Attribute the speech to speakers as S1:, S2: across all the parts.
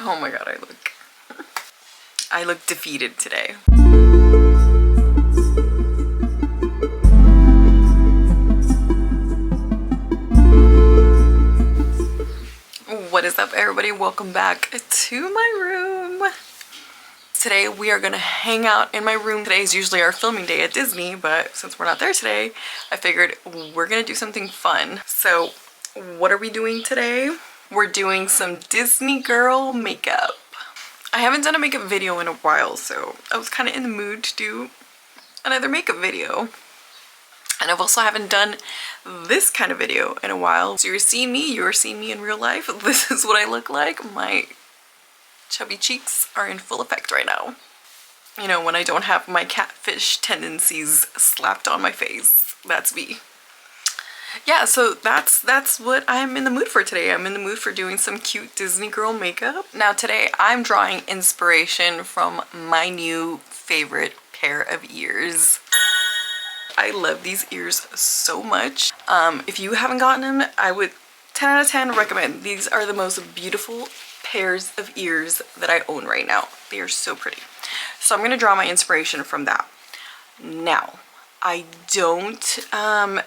S1: Oh my god, I look defeated today. What is up, everybody? Welcome back to my room. Today we are gonna hang out in my room. Today is usually our filming day at Disney, but since we're not there today, I figured we're gonna do something fun. So what are we doing today? We're doing some Disney girl makeup. I haven't done a makeup video in a while, so I was kind of in the mood to do another makeup video. And I've also haven't done this kind of video in a while. So you're seeing me in real life. This is what I look like. My chubby cheeks are in full effect right now. You know, when I don't have my catfish tendencies slapped on my face. That's me. Yeah, so that's what I'm in the mood for today. I'm in the mood for doing some cute Disney girl makeup. Now today I'm drawing inspiration from my new favorite pair of ears. I love these ears so much. If you haven't gotten them, I would 10 out of 10 recommend. These are the most beautiful pairs of ears that I own right now. They are so pretty. So I'm gonna draw my inspiration from that. Now, I don't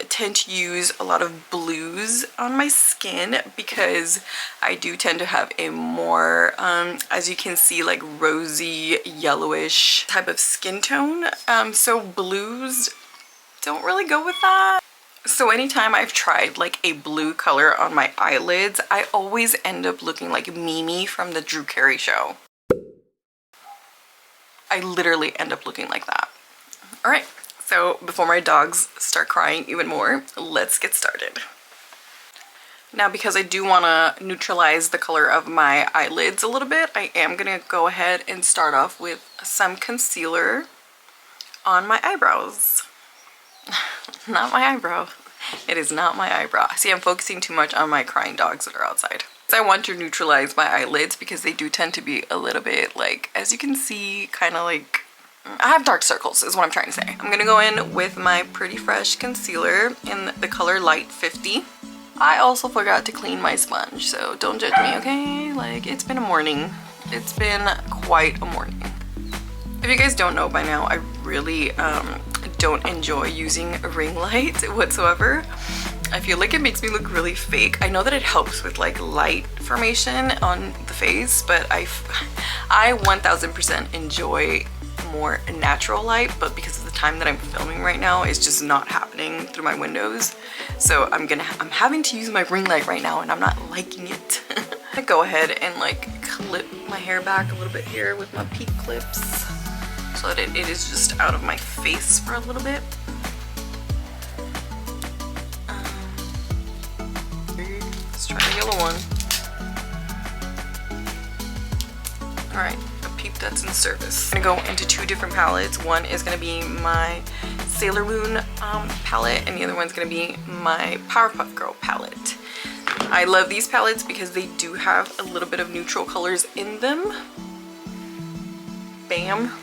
S1: tend to use a lot of blues on my skin because I do tend to have a more, as you can see, like rosy, yellowish type of skin tone. So blues don't really go with that. So anytime I've tried like a blue color on my eyelids, I always end up looking like Mimi from the Drew Carey show. I literally end up looking like that. All right. So before my dogs start crying even more, let's get started. Now, because I do want to neutralize the color of my eyelids a little bit, I am going to go ahead and start off with some concealer on my eyebrows. Not my eyebrow. It is not my eyebrow. See, I'm focusing too much on my crying dogs that are outside. I want to neutralize my eyelids because they do tend to be a little bit like, as you can see, kind of like, I have dark circles is what I'm trying to say. I'm gonna go in with my Pretty Fresh concealer in the color Light 50. I also forgot to clean my sponge, so don't judge me, okay? Like, it's been a morning. It's been quite a morning. If you guys don't know by now, I really don't enjoy using a ring light whatsoever. I feel like it makes me look really fake. I know that it helps with like light formation on the face, but I 1000% enjoy more natural light, but because of the time that I'm filming right now, it's just not happening through my windows. So I'm having to use my ring light right now and I'm not liking it. I go ahead and like clip my hair back a little bit here with my peak clips so that it is just out of my face for a little bit. Let's try the yellow one. All right. That's in service. I'm gonna go into two different palettes. One is gonna be my Sailor Moon palette, and the other one's gonna be my Powerpuff Girl palette. I love these palettes because they do have a little bit of neutral colors in them. Bam.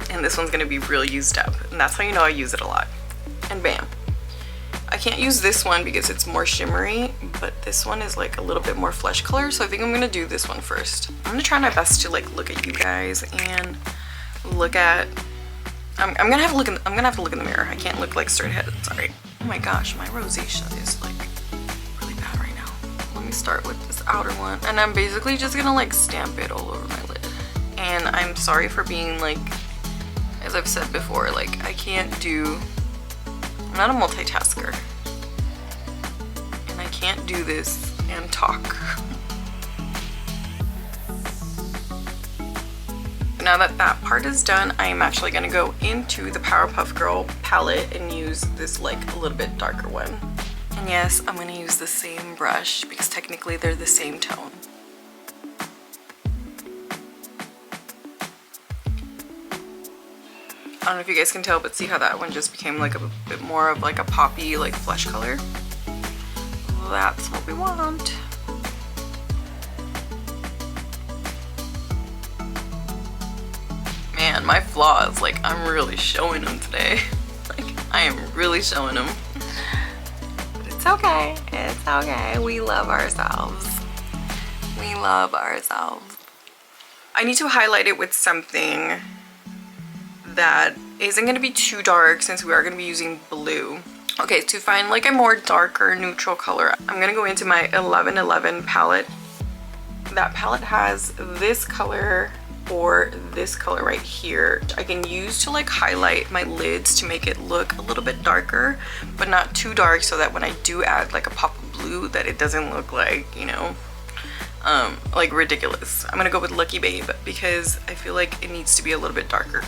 S1: And this one's gonna be real used up, and that's how you know I use it a lot. And bam. I can't use this one because it's more shimmery, but this one is like a little bit more flesh color, so I think I'm gonna do this one first. I'm gonna try my best to like look at you guys and look at. I'm gonna have to look in the mirror. I can't look like straight ahead. Sorry. Oh my gosh, my rosacea is like really bad right now. Let me start with this outer one, and I'm basically just gonna like stamp it all over my lid. And I'm sorry for being like, as I've said before, like I'm not a multitasker, and I can't do this and talk. Now that that part is done, I am actually going to go into the Powerpuff Girl palette and use this like a little bit darker one. And yes, I'm going to use the same brush because technically they're the same tone. I don't know if you guys can tell, but see how that one just became like a bit more of like a poppy, like flesh color? That's what we want. Man, my flaws, like I'm really showing them today. Like I am really showing them. But it's okay, it's okay. We love ourselves. We love ourselves. I need to highlight it with something that isn't going to be too dark since we are going to be using blue. Okay, to find like a more darker neutral color, I'm going to go into my 1111 palette. That palette has this color or this color right here. I can use to like highlight my lids to make it look a little bit darker, but not too dark, so that when I do add like a pop of blue, that it doesn't look like, you know, like ridiculous. I'm gonna go with Lucky Babe because I feel like it needs to be a little bit darker.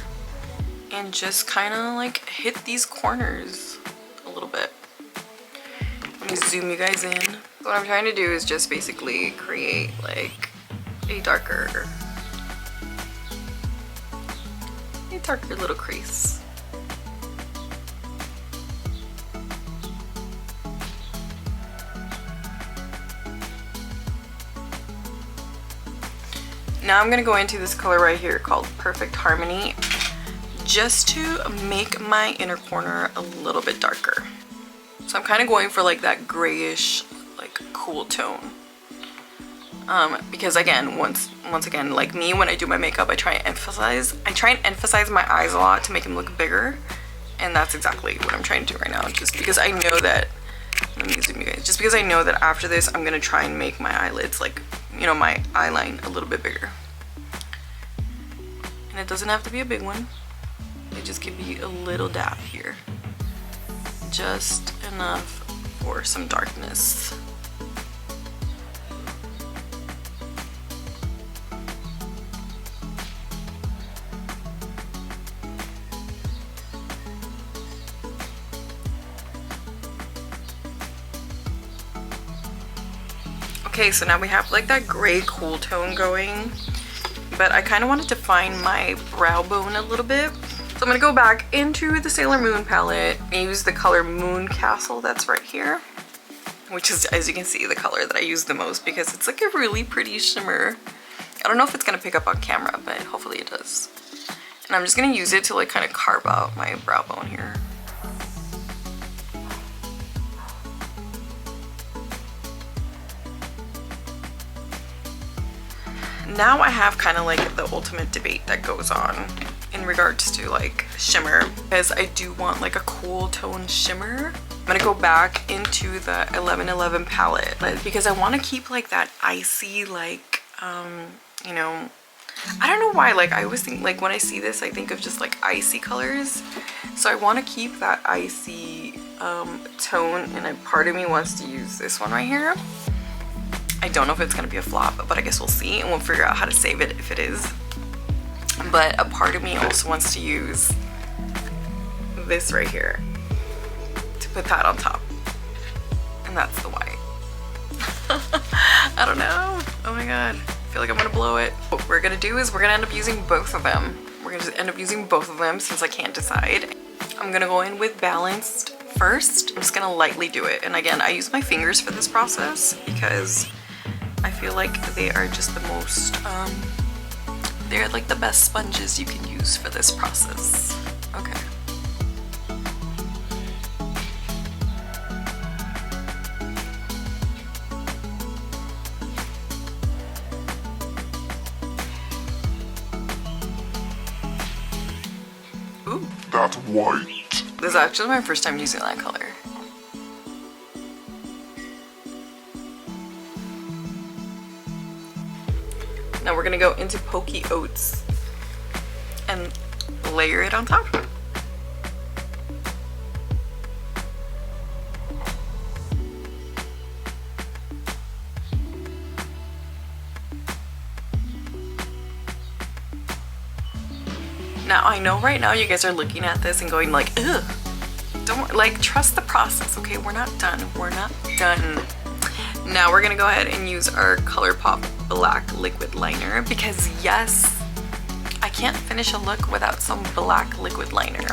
S1: And just kind of like hit these corners a little bit. Let me zoom you guys in. What I'm trying to do is just basically create like a darker little crease. Now I'm gonna go into this color right here called Perfect Harmony, just to make my inner corner a little bit darker. So I'm kind of going for like that grayish, like cool tone. Because again, once again, like me, when I do my makeup, I try and emphasize my eyes a lot to make them look bigger, and that's exactly what I'm trying to do right now. Just because I know that, let me zoom you guys. Just because I know that after this, I'm gonna try and make my eyelids, like, you know, my eye line a little bit bigger. And it doesn't have to be a big one. It just could be a little dab here, just enough for some darkness. Okay, so now we have like that gray cool tone going, but I kind of want to define my brow bone a little bit. So I'm gonna go back into the Sailor Moon palette and use the color Moon Castle that's right here, which is, as you can see, the color that I use the most because it's like a really pretty shimmer. I don't know if it's gonna pick up on camera, but hopefully it does. And I'm just gonna use it to like kind of carve out my brow bone here. Now I have kind of like the ultimate debate that goes on in regards to like shimmer, because I do want like a cool tone shimmer. I'm gonna go back into the 1111 palette because I want to keep like that icy, like you know, I don't know why, like I always think, like when I see this I think of just like icy colors, so I want to keep that icy tone, and a part of me wants to use this one right here. I don't know if it's gonna be a flop, but I guess we'll see, and we'll figure out how to save it if it is. But a part of me also wants to use this right here to put that on top, and that's the white. I don't know. Oh my god, I feel like I'm gonna blow it. What we're gonna do is we're gonna end up using both of them. We're gonna just end up using both of them since I can't decide. I'm gonna go in with Balanced first. I'm just gonna lightly do it, and again, I use my fingers for this process because I feel like they are just the most, they're like the best sponges you can use for this process. Okay. Ooh.
S2: That's white.
S1: This is actually my first time using that color. Now we're gonna go into Pokey Oats and layer it on top. Now I know right now you guys are looking at this and going like, ugh, don't, like, trust the process, okay? We're not done, we're not done. Now we're gonna go ahead and use our ColourPop black liquid liner because yes, I can't finish a look without some black liquid liner.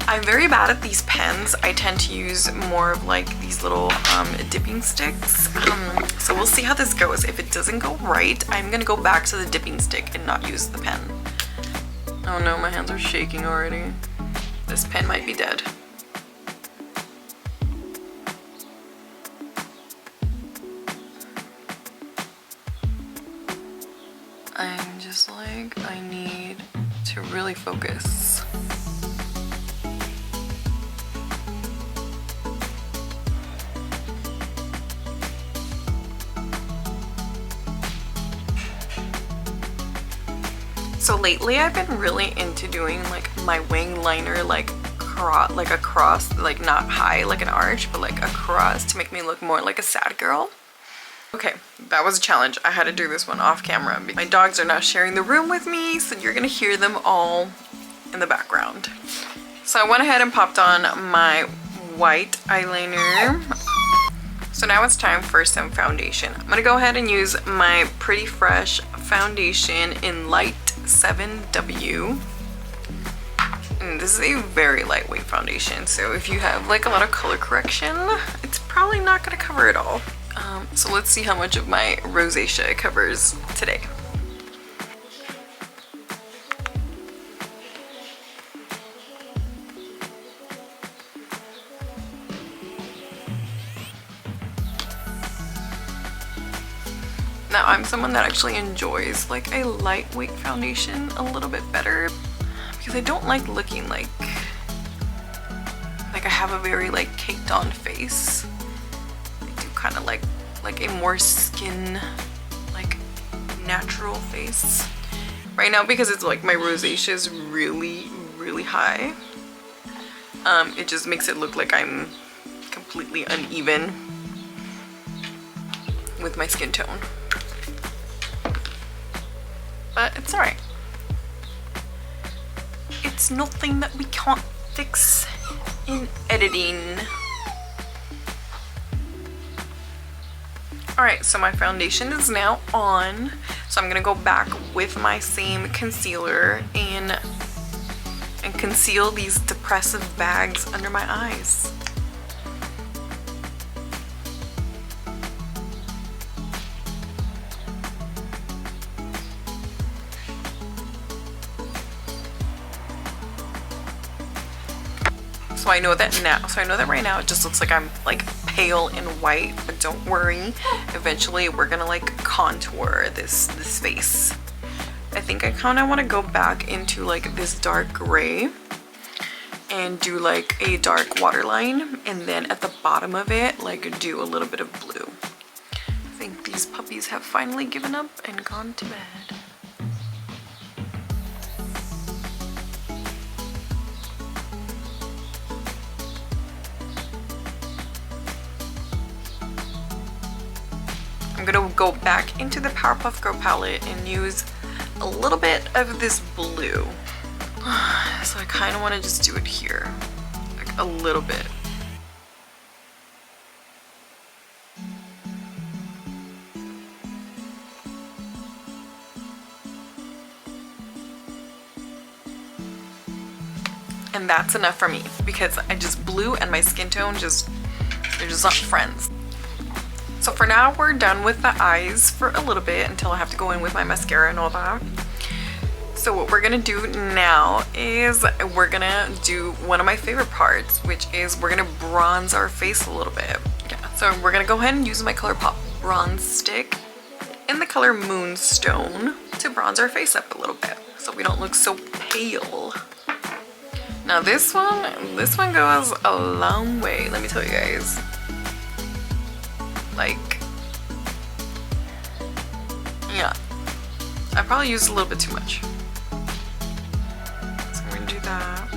S1: I'm very bad at these pens. I tend to use more of like these little dipping sticks. So we'll see how this goes. If it doesn't go right, I'm gonna go back to the dipping stick and not use the pen. Oh no, my hands are shaking already. This pen might be dead. I'm just like, I need to really focus. So lately I've been really into doing like my wing liner like across, like not high like an arch, but like across to make me look more like a sad girl. Okay, that was a challenge. I had to do this one off camera. My dogs are now sharing the room with me, so you're gonna hear them all in the background. So I went ahead and popped on my white eyeliner. So now it's time for some foundation. I'm gonna go ahead and use my Pretty Fresh foundation in Light 7W. And this is a very lightweight foundation, so if you have like a lot of color correction, it's probably not gonna cover it all. So let's see how much of my rosacea it covers today. Now I'm someone that actually enjoys like a lightweight foundation a little bit better because I don't like looking like I have a very like caked on face. I do kind of like a more skin like natural face. Right now, because it's like my rosacea is really high, it just makes it look like I'm completely uneven with my skin tone. But it's alright. It's nothing that we can't fix in editing. Alright, so my foundation is now on. So I'm gonna go back with my same concealer and conceal these depressive bags under my eyes. So I know that right now it just looks like I'm like pale and white, but don't worry, eventually we're gonna like contour this face. I think I kind of want to go back into like this dark gray and do like a dark waterline, and then at the bottom of it like do a little bit of blue. I think these puppies have finally given up and gone to bed. I'm gonna go back into the Powerpuff Girl palette and use a little bit of this blue. So I kind of want to just do it here, like a little bit. And that's enough for me because blue and my skin tone they're just not friends. So for now, we're done with the eyes for a little bit until I have to go in with my mascara and all that. So what we're gonna do now is we're gonna do one of my favorite parts, which is we're gonna bronze our face a little bit. Yeah, so we're gonna go ahead and use my ColourPop bronze stick in the color Moonstone to bronze our face up a little bit so we don't look so pale. Now this one goes a long way, let me tell you guys. Like, yeah, I probably used a little bit too much. So we're gonna do that.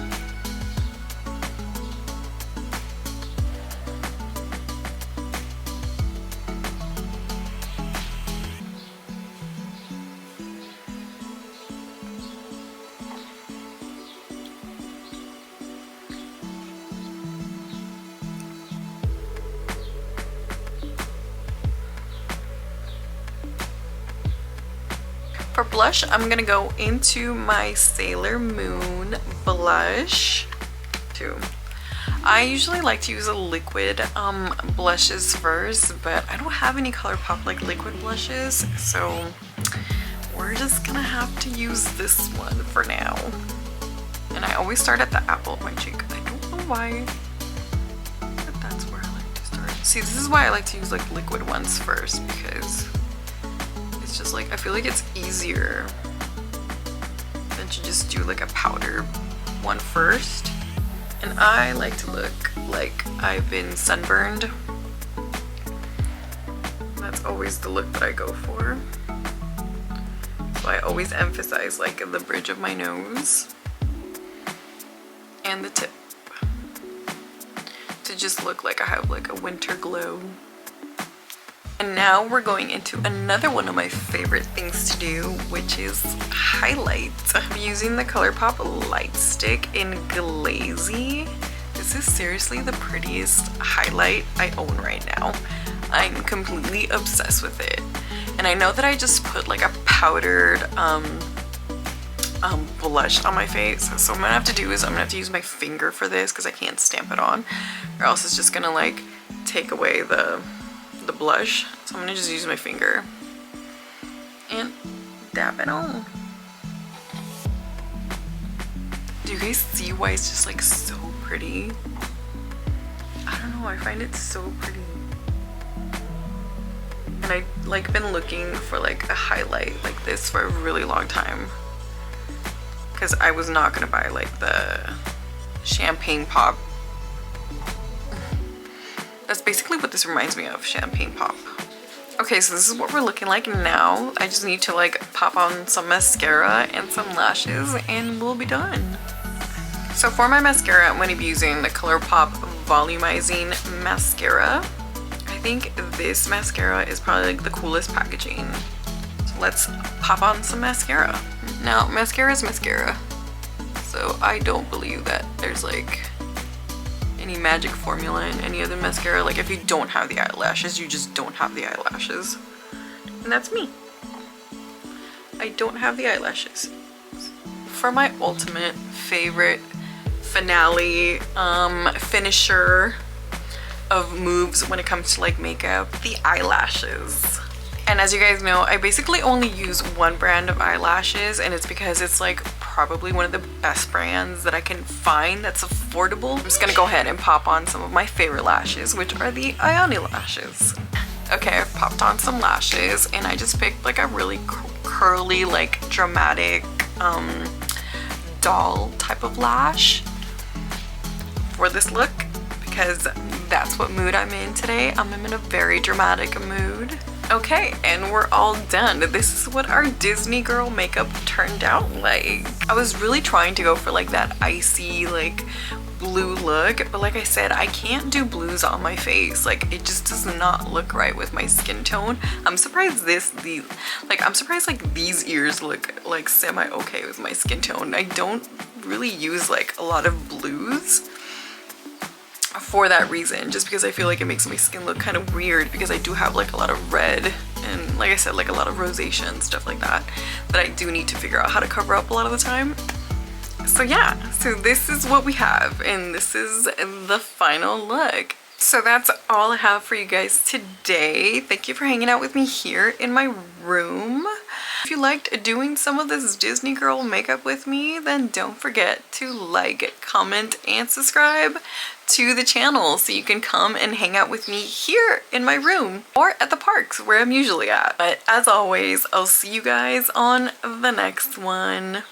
S1: For blush, I'm gonna go into my Sailor Moon blush too. I usually like to use a liquid blushes first, but I don't have any ColourPop like liquid blushes, so we're just gonna have to use this one for now. And I always start at the apple of my cheek. I don't know why, but that's where I like to start. See, this is why I like to use like liquid ones first, because it's it's just like, I feel like it's easier than to just do like a powder one first. And I like to look like I've been sunburned. That's always the look that I go for. So I always emphasize like the bridge of my nose and the tip to just look like I have like a winter glow. And now we're going into another one of my favorite things to do, which is highlights. I'm using the ColourPop light stick in Glazy. This is seriously the prettiest highlight I own right now. I'm completely obsessed with it. And I know that I just put like a powdered blush on my face. So what I'm gonna have to do is I'm gonna have to use my finger for this because I can't stamp it on, or else it's just gonna like take away the blush. So I'm gonna just use my finger and dab it on. Do you guys see why it's just like so pretty? I don't know, I find it so pretty. And I like been looking for like a highlight like this for a really long time, because I was not gonna buy like the champagne pop. That's basically what this reminds me of, champagne pop. Okay, so this is what we're looking like now. I just need to like pop on some mascara and some lashes and we'll be done. So for my mascara, I'm going to be using the ColourPop Volumizing Mascara. I think this mascara is probably like the coolest packaging. So let's pop on some mascara. Now, mascara is mascara. So I don't believe that there's like any magic formula in any other mascara. Like if you don't have the eyelashes, you just don't have the eyelashes. And that's me. I don't have the eyelashes. For my ultimate favorite finale finisher of moves when it comes to like makeup, the eyelashes. And as you guys know, I basically only use one brand of eyelashes, and it's because it's like probably one of the best brands that I can find that's affordable. I'm just gonna go ahead and pop on some of my favorite lashes, which are the Ioni lashes. Okay, I've popped on some lashes and I just picked like a really curly, like dramatic doll type of lash for this look, because that's what mood I'm in today. I'm in a very dramatic mood. Okay, and we're all done. This is what our Disney girl makeup turned out like. I was really trying to go for like that icy like blue look, but like I said, I can't do blues on my face. Like it just does not look right with my skin tone. I'm surprised I'm surprised like these ears look like semi okay with my skin tone. I don't really use like a lot of blues for that reason, just because I feel like it makes my skin look kind of weird, because I do have like a lot of red and like I said, like a lot of rosacea and stuff like that I do need to figure out how to cover up a lot of the time. So yeah, so this is what we have, and this is the final look. So that's all I have for you guys today. Thank you for hanging out with me here in my room. If you liked doing some of this Disney girl makeup with me, then don't forget to like, comment, and subscribe to the channel so you can come and hang out with me here in my room or at the parks where I'm usually at. But as always, I'll see you guys on the next one.